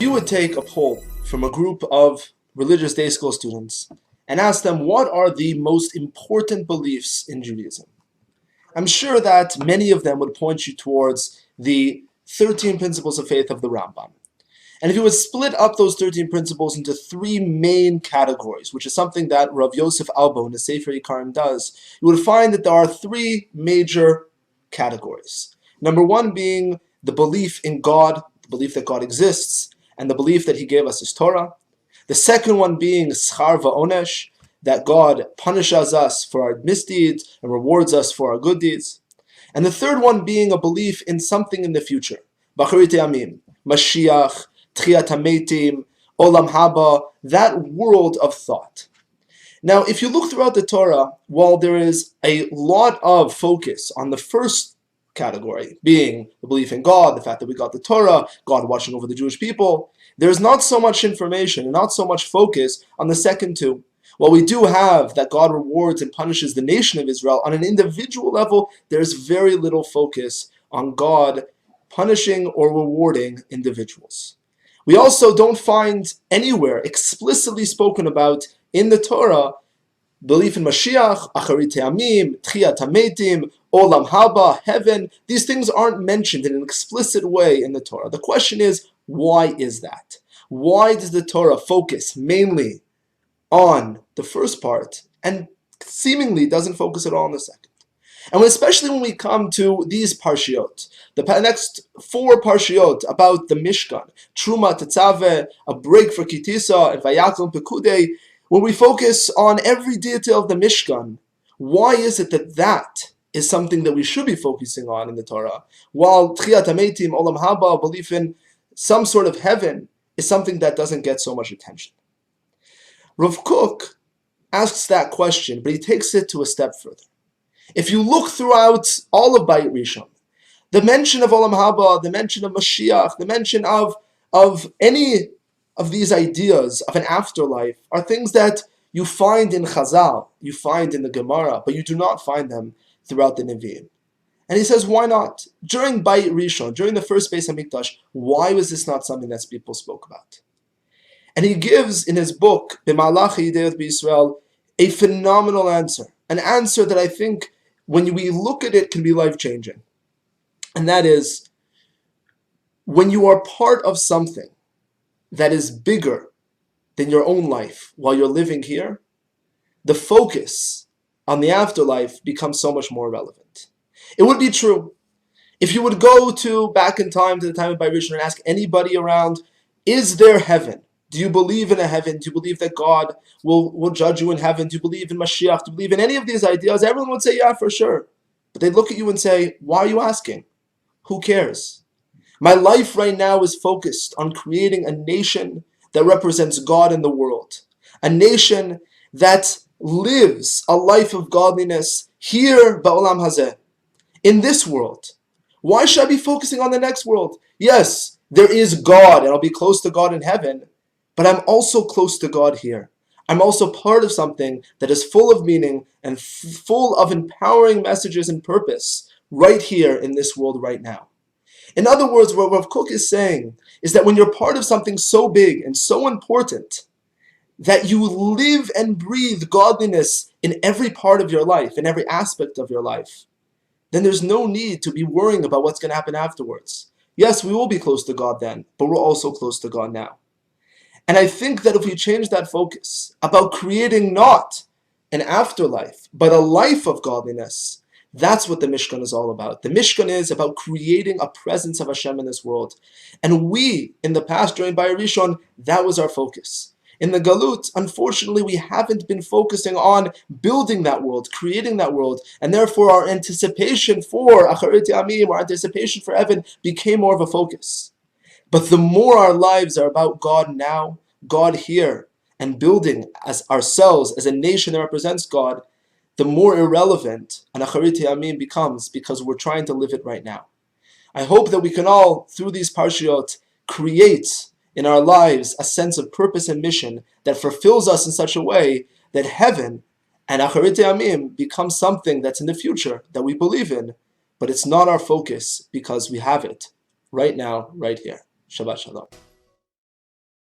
You would take a poll from a group of religious day school students and ask them what are the most important beliefs in Judaism. I'm sure that many of them would point you towards the 13 principles of faith of the Rambam. And if you would split up those 13 principles into three main categories, which is something that Rav Yosef Albo in the Sefer Yikarim does, you would find that there are three major categories. Number one being the belief in God, the belief that God exists, and the belief that He gave us His Torah. The second one being schar va'onesh, that God punishes us for our misdeeds and rewards us for our good deeds. And the third one being a belief in something in the future. B'acharit yamim, Mashiach, Tchiyat HaMeitim, Olam Haba, that world of thought. Now, if you look throughout the Torah, while there is a lot of focus on the first category, being the belief in God, the fact that we got the Torah, God watching over the Jewish people, there's not so much information and not so much focus on the second two. While we do have that God rewards and punishes the nation of Israel, on an individual level, there's very little focus on God punishing or rewarding individuals. We also don't find anywhere explicitly spoken about in the Torah belief in Mashiach, Acharit Yamim, Tchiyat HaMeitim, Olam Haba, heaven. These things aren't mentioned in an explicit way in the Torah. The question is, why is that? Why does the Torah focus mainly on the first part and seemingly doesn't focus at all on the second? And especially when we come to these parshiot, the next four parshiot about the Mishkan, Truma, Tetzaveh, a break for Kitisa, and Vayakel, Pekudei, when we focus on every detail of the Mishkan, why is it that that is something that we should be focusing on in the Torah, while Tchiyat HaMeitim, Olam Haba, belief in some sort of heaven, is something that doesn't get so much attention? Rav Kook asks that question, but he takes it to a step further. If you look throughout all of Bayit Rishon, the mention of Olam Haba, the mention of Mashiach, the mention of any of these ideas of an afterlife are things that you find in Chazal, you find in the Gemara, but you do not find them throughout the Nevi'im. And he says, why not? During Bayit Rishon, during the first Beis HaMikdash, why was this not something that people spoke about? And he gives in his book, B'malach Yideyot B'Yisrael, a phenomenal answer. An answer that I think, when we look at it, can be life-changing. And that is, when you are part of something that is bigger than your own life while you're living here, the focus on the afterlife becomes so much more relevant. It would be true. If you would go back in time to the time of Bayit Rishon and ask anybody around, is there heaven? Do you believe in a heaven? Do you believe that God will judge you in heaven? Do you believe in Mashiach? Do you believe in any of these ideas? Everyone would say, yeah, for sure. But they'd look at you and say, why are you asking? Who cares? My life right now is focused on creating a nation that represents God in the world. A nation that lives a life of godliness here, ba'olam hazeh, in this world. Why should I be focusing on the next world? Yes, there is God, and I'll be close to God in heaven. But I'm also close to God here. I'm also part of something that is full of meaning and full of empowering messages and purpose right here in this world right now. In other words, what Rav Kook is saying is that when you're part of something so big and so important, that you live and breathe godliness in every part of your life, in every aspect of your life, then there's no need to be worrying about what's going to happen afterwards. Yes, we will be close to God then, but we're also close to God now. And I think that if we change that focus about creating not an afterlife, but a life of godliness, that's what the Mishkan is all about. The Mishkan is about creating a presence of Hashem in this world. And we, in the past, during Bayit Rishon, that was our focus. In the Galut, unfortunately, we haven't been focusing on building that world, creating that world, and therefore our anticipation for Acharit Yamim, our anticipation for heaven, became more of a focus. But the more our lives are about God now, God here, and building as ourselves as a nation that represents God, the more irrelevant an Acharit Yamim becomes because we're trying to live it right now. I hope that we can all, through these parshiot, create in our lives a sense of purpose and mission that fulfills us in such a way that heaven and Acharit Yamim become something that's in the future that we believe in, but it's not our focus because we have it right now, right here. Shabbat Shalom.